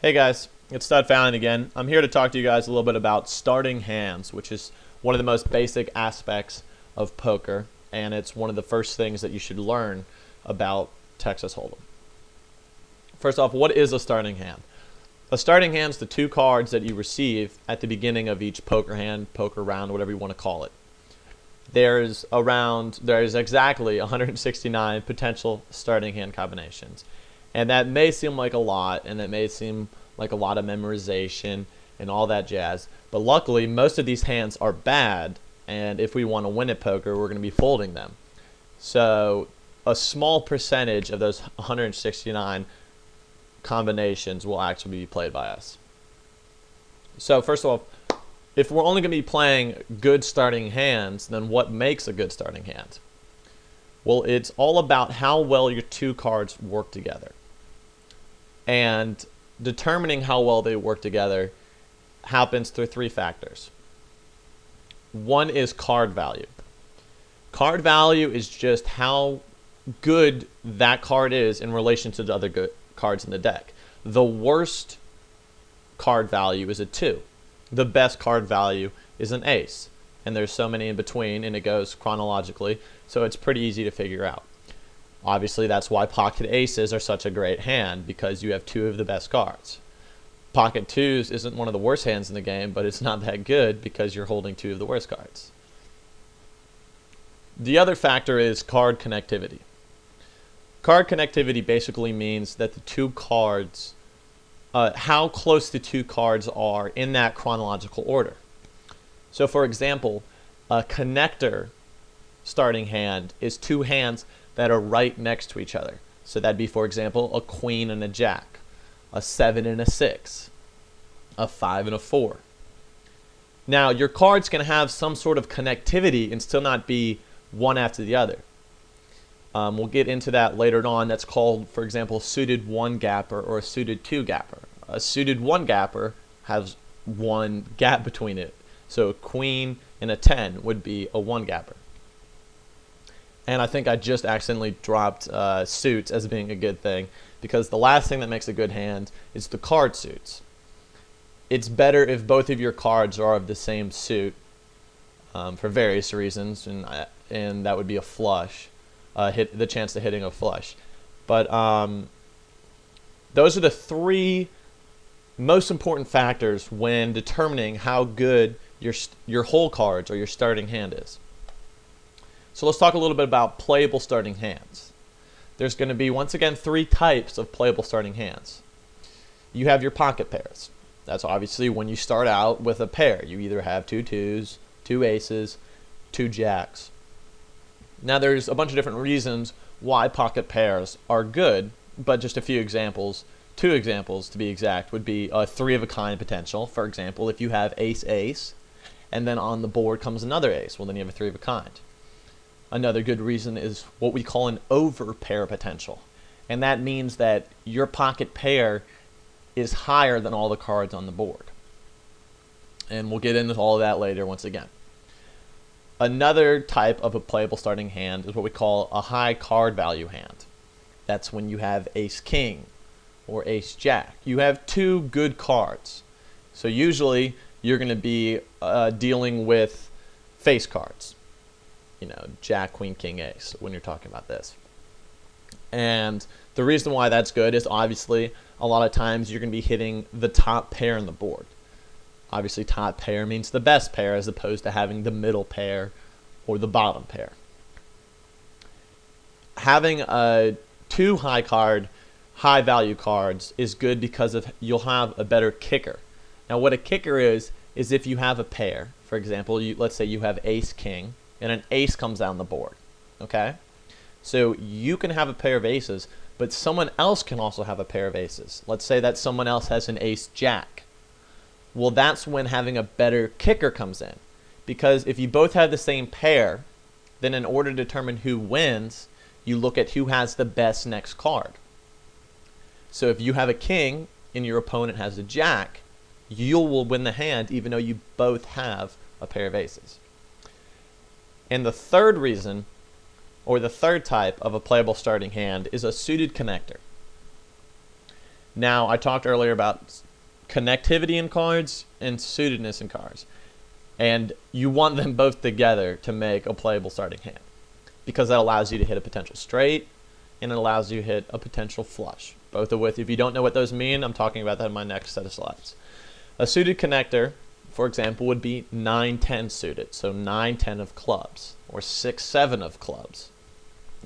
Hey guys, it's Stud Fallon again. I'm here to talk to you guys a little bit about starting hands, which is one of the most basic aspects of poker, and it's one of the first things that you should learn about Texas Hold'em. First off, what is a starting hand? A starting hand is the two cards that you receive at the beginning of each poker hand, poker round, whatever you want to call it. There's exactly 169 potential starting hand combinations. And that may seem like a lot, and that may seem like a lot of memorization and all that jazz. But luckily, most of these hands are bad, and if we want to win at poker, we're going to be folding them. So a small percentage of those 169 combinations will actually be played by us. So first of all, if we're only going to be playing good starting hands, then what makes a good starting hand? Well, it's all about how well your two cards work together. And determining how well they work together happens through three factors. One is card value. Card value is just how good that card is in relation to the other good cards in the deck. The worst card value is a 2. The best card value is an ace. And there's so many in between, and it goes chronologically, so it's pretty easy to figure out. Obviously, that's why pocket aces are such a great hand, because you have two of the best cards. Pocket twos isn't one of the worst hands in the game, but it's not that good because you're holding two of the worst cards. The other factor is card connectivity. Card connectivity basically means that the two cards, how close the two cards are in that chronological order. So for example, a connector starting hand is two hands that are right next to each other. So that'd be, for example, a queen and a jack, a 7 and a 6, a 5 and a 4. Now, your cards can have some sort of connectivity and still not be one after the other. We'll get into that later on. That's called, for example, suited one gapper or a suited two gapper. A suited one gapper has one gap between it. So a queen and a 10 would be a one gapper. And I think I just accidentally dropped suits as being a good thing, because the last thing that makes a good hand is the card suits. It's better if both of your cards are of the same suit for various reasons, and that would be a flush, the chance of hitting a flush. But those are the three most important factors when determining how good your whole cards or your starting hand is. So let's talk a little bit about playable starting hands. There's going to be, once again, three types of playable starting hands. You have your pocket pairs. That's obviously when you start out with a pair. You either have two twos, two aces, two jacks. Now there's a bunch of different reasons why pocket pairs are good, but just a few examples, 2 examples to be exact, would be a 3 of a kind potential. For example, if you have ace-ace, and then on the board comes another ace, well then you have a 3 of a kind. Another good reason is what we call an overpair potential. And that means that your pocket pair is higher than all the cards on the board. And we'll get into all of that later once again. Another type of a playable starting hand is what we call a high card value hand. That's when you have ace-king or ace-jack. You have two good cards. So usually you're going to be dealing with face cards. You know, jack, queen, king, ace when you're talking about this. And the reason why that's good is obviously a lot of times you're going to be hitting the top pair on the board. Obviously top pair means the best pair as opposed to having the middle pair or the bottom pair. Having two high value cards is good because you'll have a better kicker. Now what a kicker is if you have a pair, for example, let's say you have ace-king, and an ace comes down the board, okay? So you can have a pair of aces, but someone else can also have a pair of aces. Let's say that someone else has an ace-jack. Well, that's when having a better kicker comes in, because if you both have the same pair, then in order to determine who wins, you look at who has the best next card. So if you have a king and your opponent has a jack, you will win the hand even though you both have a pair of aces. And the third reason, or the third type of a playable starting hand, is a suited connector. Now, I talked earlier about connectivity in cards and suitedness in cards. And you want them both together to make a playable starting hand, because that allows you to hit a potential straight and it allows you to hit a potential flush. Both of which, if you don't know what those mean, I'm talking about that in my next set of slides. A suited connector, for example, would be 9-10 suited, so 9-10 of clubs, or 6-7 of clubs.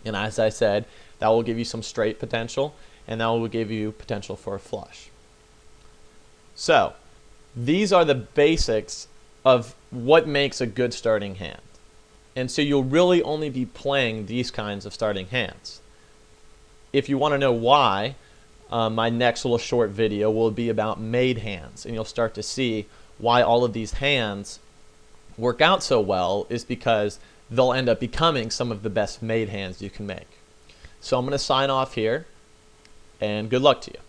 And as I said, that will give you some straight potential, and that will give you potential for a flush. So, these are the basics of what makes a good starting hand. And so you'll really only be playing these kinds of starting hands. If you want to know why, my next little short video will be about made hands, and you'll start to see why all of these hands work out so well is because they'll end up becoming some of the best made hands you can make. So I'm going to sign off here, and good luck to you.